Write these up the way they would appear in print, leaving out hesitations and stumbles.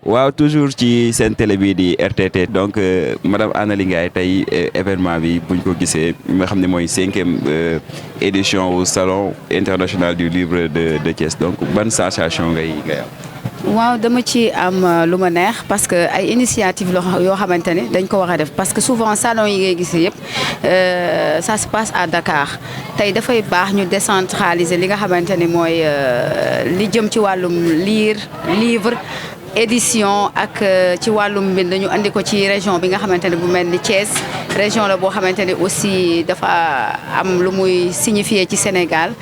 waaw toujours ci seen télé bii di RTT donc madame Annaly Ngaye tey événement bi buñ ko gisee nga xam ne mooy 5e édition au salon international du livre de Thiès donc ban sensation ngay am. waaw dama ci am lu ma neex parce que ay initiative yoo xamante ne dañ ko war a def parce que souvent salon yi ngay gisee yëpp ça se passe à Dakar tey dafay baax ñu décentraliser li nga xamante ni mooy li jëm ci wàllum livre édition ak ci wàllum mbind ñu andi ko ci région bi nga xamante ne bu mel ni Thiès région la boo xamante ne aussi dafa am lu muy signifier ci Sénégal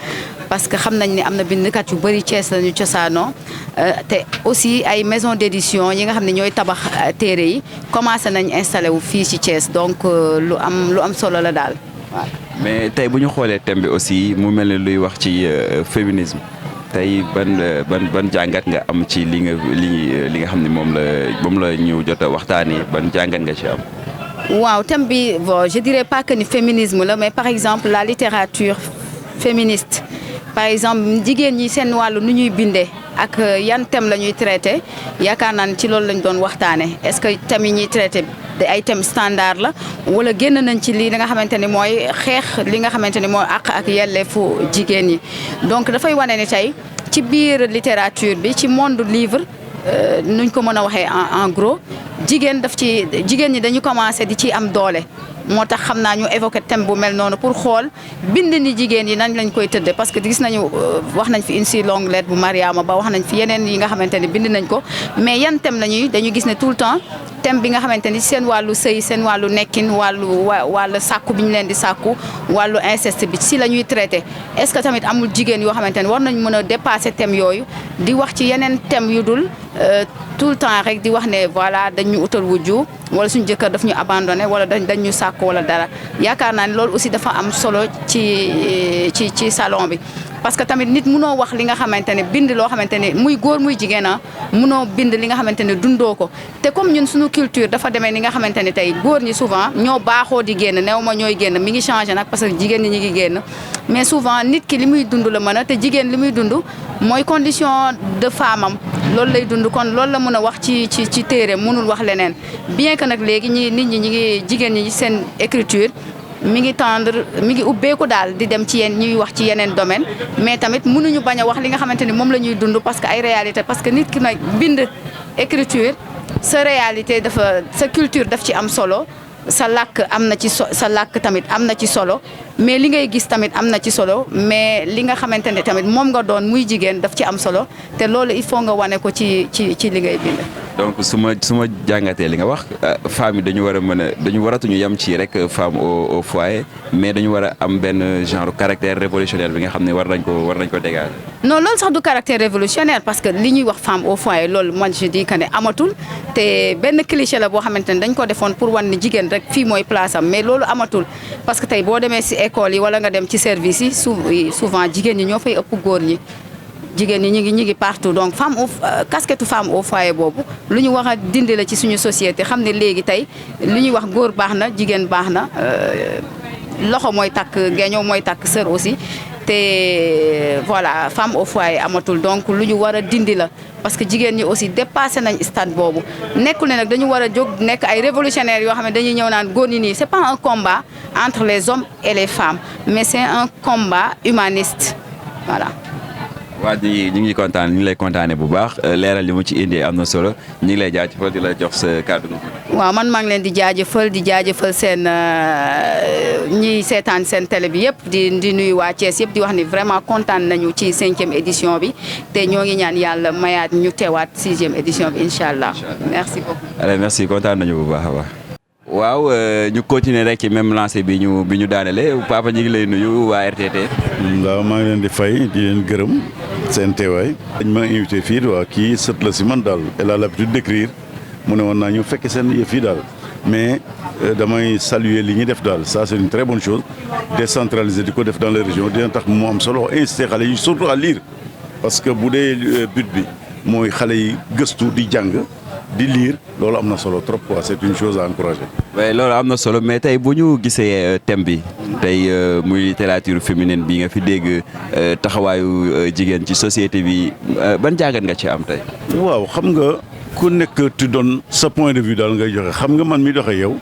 parce que xam nañ ni am na bindkat yu bëri Thiès la ñu cosaanoo te aussi ay maison d'édition yi nga xam ne ñooy tabax téere yi commencé nañ installé wu fii ci Thiès donc lu am solo la daal waaw. mais tey bu ñu xoolee thème bi aussi mu mel ne luy wax ci féminisme. tey ban jàngat nga am ci li nga xam ne moom la ñu jot a waxtaanee ban jàngat nga ci am. waaw thème bi bon je dirais pas que ni féminisme la mais par exemple la littérature féministe par exemple jigéen ñi seen wàllu nu ñuy bindee ak yan thème la ñuy traité yaakaar naa ne ci loolu lañ doon waxtaanee est-ce que thème yi ñuy traité ay thème standard la wala génn nañ ci lii nga xamante ni mooy xeex li nga xamante ni mooy àq ak yelleefu jigéen ñi donc dafay wane ni tey ci biir littérature bi ci monde livre nuñ ko mën a waxee en gros jigéen ñi dañu commencé di ci am doole moo tax xam naa ñu évoqué thème bu mel noonu pour xool bind ni jigéen yi nañ lañ koy tëddee parce que gis nañu wax nañ fi une si longue lettre bu Mariama Ba wax nañ fi yeneen yi nga xamante ne bind nañ ko mais yan thème dañu gis ne tout le temps thème bi nga xamante ni seen wàllu sëy seen wàllu nekkin wàllu sàkku bi ñu leen di sàkku wàllu inceste bi si la ñuy traité est-ce que tamit amul jigéen yoo xamante ne war nañ mën a dépasser thème yooyu di wax ci yeneen thème yu dul tout le temps rek di wax ne voilà dañ ñu utal wujju wala suñu jëkkër daf ñu abandonné wala dañ ñu sàkku wala dara yaakaar naa ne loolu aussi dafa am solo ci salon bi. parce que tamit nit munoo wax li nga xamante ne bind loo xamante ne muy góor muy jigéen munoo bind li nga xamante ne dundoo ko te comme ñun suñu culture dafa demee ni nga xamante ne tey góor ñi souvent ñoo baaxoo di génn néew ma ñooy génn mi ngi changé nag parce que jigéen ñi ngi génn mais souvent nit ki li muy dund la mën a te jigéen li muy dund mooy condition de femme am loolu lay dund kon loolu la mën a wax ci téere mënul wax leneen bien que nag léegi nit ñi ñi ngi jigéen ñi seen écriture mi ngi ubbeeku daal di dem ci ñuy wax ci yeneen domaine mais tamit mënuñu bañ a wax li nga xamante ni moom la ñuy dund parce que ay réalité parce que nit ki nag bind écriture sa réalité sa culture daf ci am solo sa làkk am na ci sa làkk tamit am na ci solo mais li ngay gis tamit am na ci solo mais li nga xamante ne tamit moom nga doon muy jigéen daf ci am solo te loolu il faut nga wane ko ci li ngay bind. donc su ma jàngatee li nga wax femmes yi dañu waratuñu yem ci rek femme au foyer mais dañu war a am benn genre caractère révolutionnaire bi nga xam ne war nañ ko dégager. non loolu sax du caractère révolutionnaire parce que li ñuy wax femme au foyer loolu moi je dis que ne amatul te benn cliché la boo xamante ne dañ ko defoon pour wan ni jigéen rek fii mooy place am mais loolu amatul parce que tey boo demee si école yi wala nga dem ci service yi souvent jigéen ñi ñoo fay ëpp góor ñi. jigéen ñi ñi ngi partout donc casquette femme au foyer boobu lu ñu war a dindi la ci suñu société xam ne léegi tey lu ñuy wax góor baax na jigéen baax na loxo mooy takk geeñoo mooy takk sër aussi te voilà femme au foyer amatul donc lu ñu war a dindi la parce que jigéen ñi aussi dépassé nañ stade boobu nekkul ne nag dañu war a jóg nekk ay révolutionnaires yoo xam ne dañuy ñëw naan góor ñi nii c'est pas un combat entre les hommes et les femmes mais c'est un combat humaniste voilà. waa ji ñu ngi kontaan ñu ngi lay kontaanee bu baax leeral li mu ci indi am na solo ñu ngi lay jaajëfal di la jox sa kàddu. waaw man maa ngi leen di jaajëfal seen ñiy seetaan seen télé bi yëpp di nuyu waa Thiès yëpp di wax ni vraiment kontaan nañu ci 5e édition bi te ñoo ngi ñaan yàlla mayaat ñu teewaat 6e édition bi incha allah. merci beaucoup. allez merci kontaan nañu bu baax a baax. waaw ñu continuer rek ci même lancé bi ñu daanele papa ñu ngi lay nuyu waa RTT. waaw maa ngi leen di fay di leen gërëm seen teewaay. dañ ma invité fii waa kii sët la si man daal elle a l'habitude d'écrire mu ne woon naa ñu fekke seen yëf yi daal mais damay saluer li ñuy def daal ça c'est une très bonne chose décentraliser di ko def dans les régions dina tax mu am solo inciter xale yi surtout à lire parce que bu dee but bi mooy xale yi gëstu di jàng. di lire loolu am na solo trop quoi c'est une chose à encourager. oui loolu am na solo mais tey bu ñu gisee thème bi tey muy littérature féminine bi nga fi dégg taxawaayu jigéen ci société bi ban jàngat nga ci am tey. waaw xam nga ku nekk tu donnes sa point de vue daal ngay joxe xam nga man mi doxee yow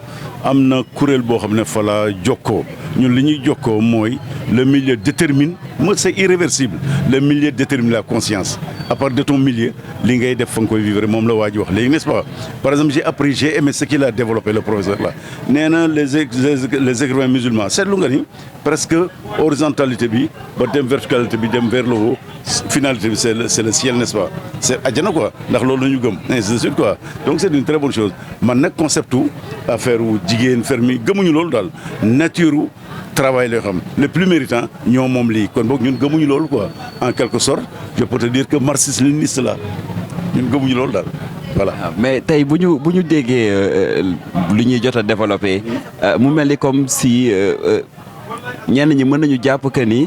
am na kuréel boo xam ne fa la jokkoo ñun li ñuy jokkoo mooy le milieu détermine moi c'est irréversible le milieu détermine la conscience à part de ton milieu li ngay def fa nga koy vivre moom la waa ji wax léegi n'est-ce pas par exemple j'ai aimé ce qu'il a développé le professeur là nee na les écrivains musulmans seetlu nga ni presque horizontalité bi ba dem verticalité bi dem vers le haut finalité bi c'est le ciel n'est-ce pas c'est àjjana quoi ndax loolu la ñu gëm ainsi de suite quoi donc c'est une très bonne chose man nag concept u affaire u jigéen fermi gëmuñu loolu daal nature u travail lay xam le plus méritant ñoo moom lii kon boog ñun gëmuñu loolu quoi en quelque sorte je peux te dire que marxiste-léniniste la ñun gëmuñu loolu daal voilà. mais tey bu ñu déggee lu ñuy jot a développé mu mel ni comme si ñenn ñi mën nañu jàpp que ni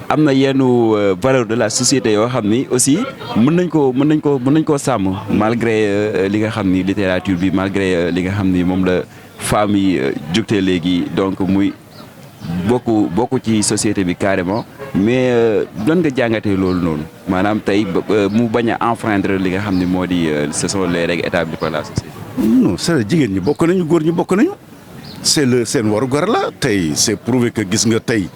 am na yenn valeur de la société yoo xam ni aussi mën nañ koo sàmm malgré li nga xam ni littérature bi malgré li nga xam ni moom la femmes yi jugtee léegi donc muy bokku ci société bi carrément mais lan nga jàngatee loolu noonu maanaam tey mu bañ a enfreindre li nga xam ni moo di ce sont les règles établies par la société. non c'est jigéen ñi bokk nañu góor ñi bokk nañu c'est seen warugar la tey c'est prouvé que gis nga tey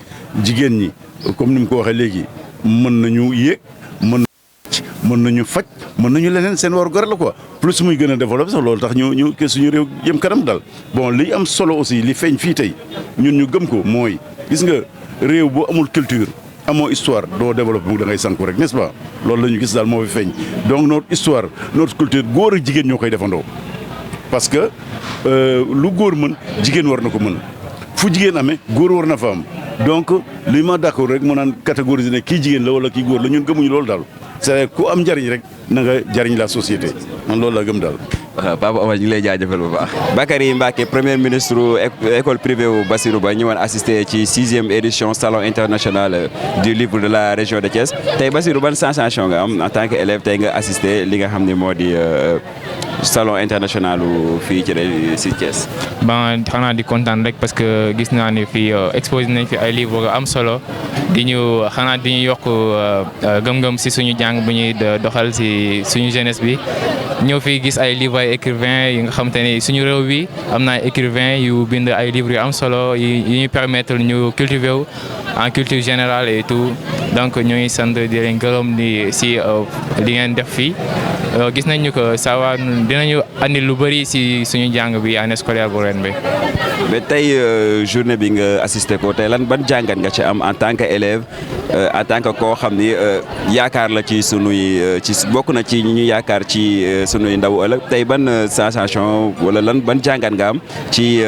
jigéen ñi comme ni mu ko waxee léegi mën nañu yéeg mën nañu faj mën nañu leneen seen warugar la quoi plus muy gën a développé sax loolu tax ñu ke suñu réew jëm kanam dal bon li am solo aussi li feeñ fii tey ñun ñu gëm ko mooy gis nga réew boo amul culture amoo histoire doo développé mu da ngay sànku rek n'est-ce pas loolu la ñu gis daal moo fi feeñ donc notre histoire notre culture góor ak jigéen ñoo koy defandoo parce que lu góor mën jigéen war na ko mën fu jigéen amee góor war na fa am donc li ma d'accord rek mu naan catégoriser ne kii jigéen la wala kii góor la ñun gëmuñu loolu daal c'est ku am njariñ rek na nga jariñ la société man loolu la gëm daal. Papa Omar ñu ngi lay jaajëfal bu baax. Bakary Mbacké premier ministre école privée wu Bassirou Ba ñëwoon assister ci 6e édition salon international du livre de la région de Thiès tey Bassirou ban sensation nga am en tant que élève tey nga assister li nga xam ne moo di salon international fii ci Thiès. bon xanaa di kontaan rek parce que gis naa ne fii exposé nañ fi ay livres am solo di ñu yokk gëm-gëm si suñu jàng bu ñuy doxal si suñu jeunesse bi ñëw fii gis ay livres ay écrivains yi nga xamante ni suñu réew bi am na ay écrivains yu bind ay livres yu am solo yi ñu permettre ñu cultiver wu en culture générale et tout donc ñu ngi sant di leen gërëm si li ngeen def fii gis nañ ñu que ça va dinañu andi lu bëri si suñu jàng bi année scolaire bu ren bi. mais tey journée bi nga assisté ko tey ban jàngat nga ci am en tant que élève en tant que koo xam ni yaakaar la ci sunuy bokk na ci ñu yaakaar ci sunuy ndaw ëllëg tey ban sensation wala ban jàngat nga am ci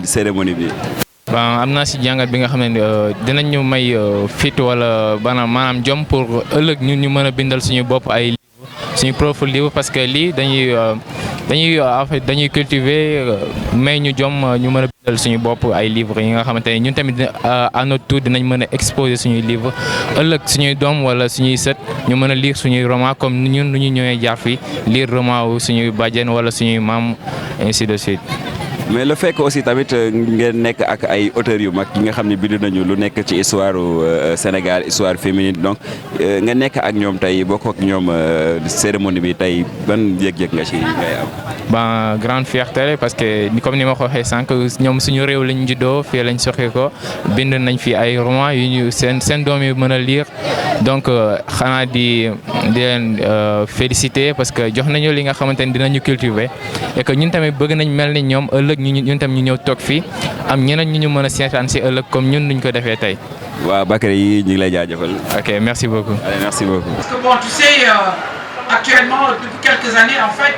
cérémonie bi. bon am naa si jàngat bi nga xam ne dinañ ñu may fit wala maanaam jom pour ëllëg ñun ñu mën a bindal suñu bopp ay livre suñu propre livre parce que lii dañuy cultiver may ñu jom ñu mën a bindal suñu bopp ay livres yi nga xamante ne ñun tamit à notre tour dinañ mën a exposer suñuy livre ëllëg suñuy doom wala suñuy sët ñu mën a lire suñuy roman comme ñun nu ñu ñëwee jaar fi lire roman wu suñuy bàjjen wala suñuy maam ainsi de suite. mais le fait que aussi tamit ngeen nekk ak ay auteurs yu mag yi nga xam ne bind nañu lu nekk ci histoire Sénégal histoire féminine donc nga nekk ak ñoom tey bokk ak ñoom cérémonie bi tey ban yëg-yëg nga ci ngay am. ben grande fierté parce que comme ni ma ko waxee sànq ñoom suñu réew lañ juddoo fii lañ soxee ko bind nañ fi ay romans yu ñu seen doom yi mën a lire donc xanaa di leen féliciter parce que jox nañu li nga xamante ni dinañu cultiver et que ñun tamit bëgg nañ mel ni ñoom ëllëg ñun tam ñu ñëw toog fii am ñeneen ñu mën a seetaan si ëllëg comme ñun nuñ ko defee tey. waaw Bakary yi ñu ngi lay jaajëfal. ok merci beaucoup. allez merci beaucoup. parce que bon tu sais actuellement depuis quelques années en fait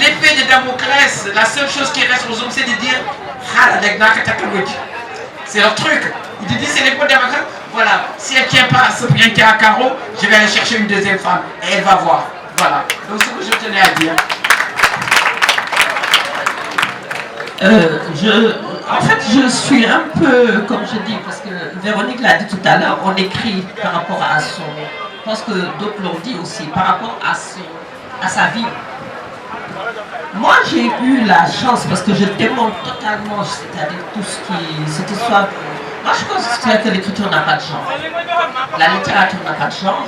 l'épée de Damoclès la seule chose qui reste aux hommes c'est de dire xaaral rek naa ko takk c'est leur truc ils te disent c'est l'épée de Damoclès voilà si elle tient pas à ce bien qui est à carreau je vais aller chercher une deuxième femme et elle va voir voilà donc ce que je tenais à dire. En fait, je suis un peu, comme je dis, parce que Véronique l'a dit tout à l'heure, on écrit par rapport à son, je pense que d'autres l'ont dit aussi, par rapport à sa vie. Moi, j'ai eu la chance, parce que je démonte totalement, c'est-à-dire tout ce qui, cette histoire. Moi, je considère que l'écriture n'a pas de genre. La littérature n'a pas de genre.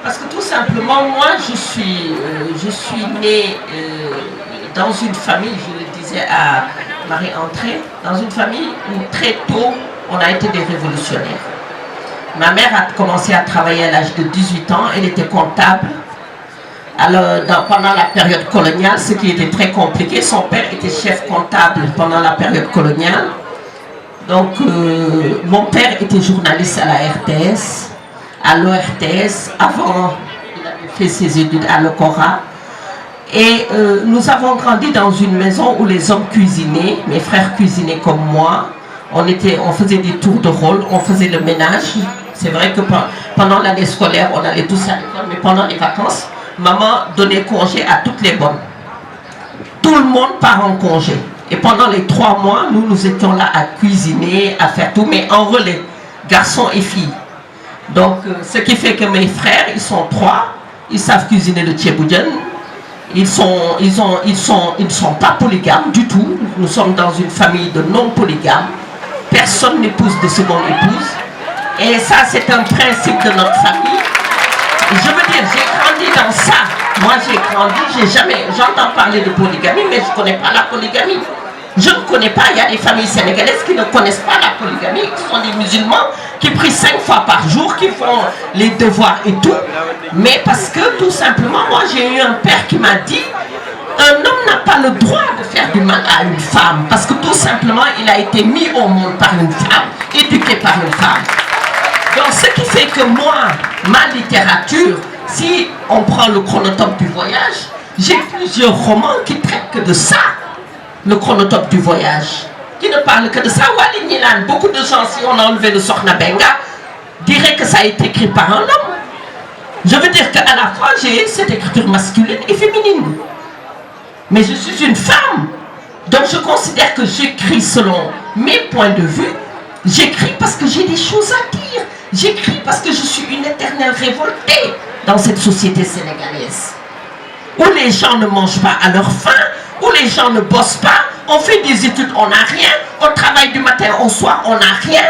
Parce que tout simplement, moi, je suis née dans une famille, je le disais à Marie-Entrée, dans une famille où très tôt, on a été des révolutionnaires. Ma mère a commencé à travailler à l'âge de 18 ans, elle était comptable. Alors, pendant la période coloniale, ce qui était très compliqué, son père était chef comptable pendant la période coloniale. Donc, mon père était journaliste à la RTS, à l'ORTS, avant, il avait fait ses études à l'Ocora. Et nous avons grandi dans une maison où les hommes cuisinaient, mes frères cuisinaient comme moi. On faisait des tours de rôle, on faisait le ménage. C'est vrai que pendant l'année scolaire, on allait tous à l'école, mais pendant les vacances, maman donnait congé à toutes les bonnes. Tout le monde part en congé. Et pendant les 3 mois, nous étions là à cuisiner, à faire tout, mais en relais, garçons et filles. Donc, ce qui fait que mes frères, ils sont 3, ils savent cuisiner le tchéboudian. Ils ne sont pas polygames du tout. Nous sommes dans une famille de non-polygames. Personne n'épouse de seconde épouse. Et ça, c'est un principe de notre famille. Je veux dire, j'ai grandi dans ça. Moi, j'ai grandi, j'entends parler de polygamie, mais je ne connais pas la polygamie. Je ne connais pas, il y a des familles sénégalaises qui ne connaissent pas la polygamie, qui sont des musulmans, qui prient 5 fois par jour, qui font les devoirs et tout. Mais parce que, tout simplement, moi, j'ai eu un père qui m'a dit, un homme n'a pas le droit de faire du mal à une femme, parce que tout simplement, il a été mis au monde par une femme, éduqué par une femme. Donc, ce qui fait que moi, ma littérature, si on prend le chronotope du voyage, j'ai plusieurs romans qui traitent que de ça. Le chronotope du voyage, qui ne parle que de ça. Wali Nilan, beaucoup de gens, si on a enlevé le Sokhna Benga, diraient que ça a été écrit par un homme. Je veux dire qu'à la fois, j'ai cette écriture masculine et féminine. Mais je suis une femme. Donc je considère que j'écris selon mes points de vue. J'écris parce que j'ai des choses à dire. J'écris parce que je suis une éternelle révoltée dans cette société sénégalaise. Où les gens ne mangent pas à leur faim, où les gens ne bossent pas, on fait des études, on n'a rien, on travaille du matin au soir, on n'a rien.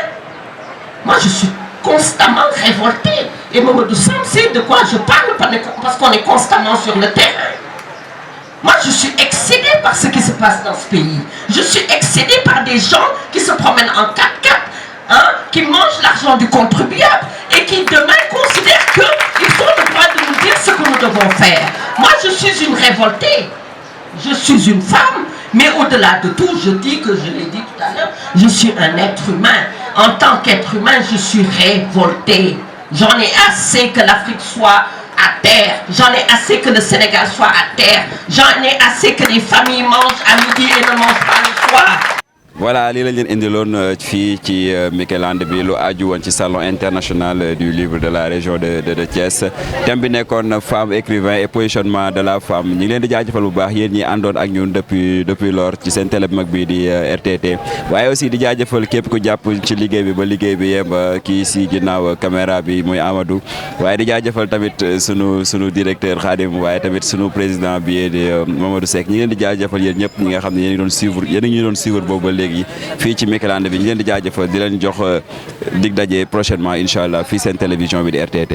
Moi, je suis constamment révoltée. Et Mamadou Sam sait de quoi je parle parce qu'on est constamment sur le terrain. Moi, je suis excédée par ce qui se passe dans ce pays. Je suis excédée par des gens qui se promènent en 4x4, hein, qui mangent l'argent du contribuable et qui demain considèrent qu'ils ont le droit de nous dire ce que nous devons faire. Moi, je suis une révoltée. Je suis une femme, mais au-delà de tout, je dis que je l'ai dit tout à l'heure, je suis un être humain. En tant qu'être humain, je suis révoltée. J'en ai assez que l'Afrique soit à terre. J'en ai assez que le Sénégal soit à terre. J'en ai assez que les familles mangent à midi et ne mangent pas le soir. voilà lii lañ leen indiloon fii ci Mikeland bi lu aju woon ci salon international du livre de la région de Thiès thème bi nekkoon femme écrivain et positionnement de la femme ñu ngi leen di jaajëfal bu baax yéen ñi àndoon ak ñun depuis lors ci seen télé bu mag bi di RTT waaye aussi di jaajëfal képp ku jàpp ci liggéey bi ba liggéey bi yem kii si ginnaaw caméra bi muy Amadou waaye di jaajëfal tamit sunu directeur Khadim waaye tamit sunu président bi di Mamadou Seck ñi ngi leen di jaajëfal yéen ñëpp ñi nga xam ne yéen a ngi doon suivre boobu ba léegi fii ci Mikeland bi ñu leen di jaajëfal di leen jox dig daje prochainement incha allah fii seen télévision bi di RTT.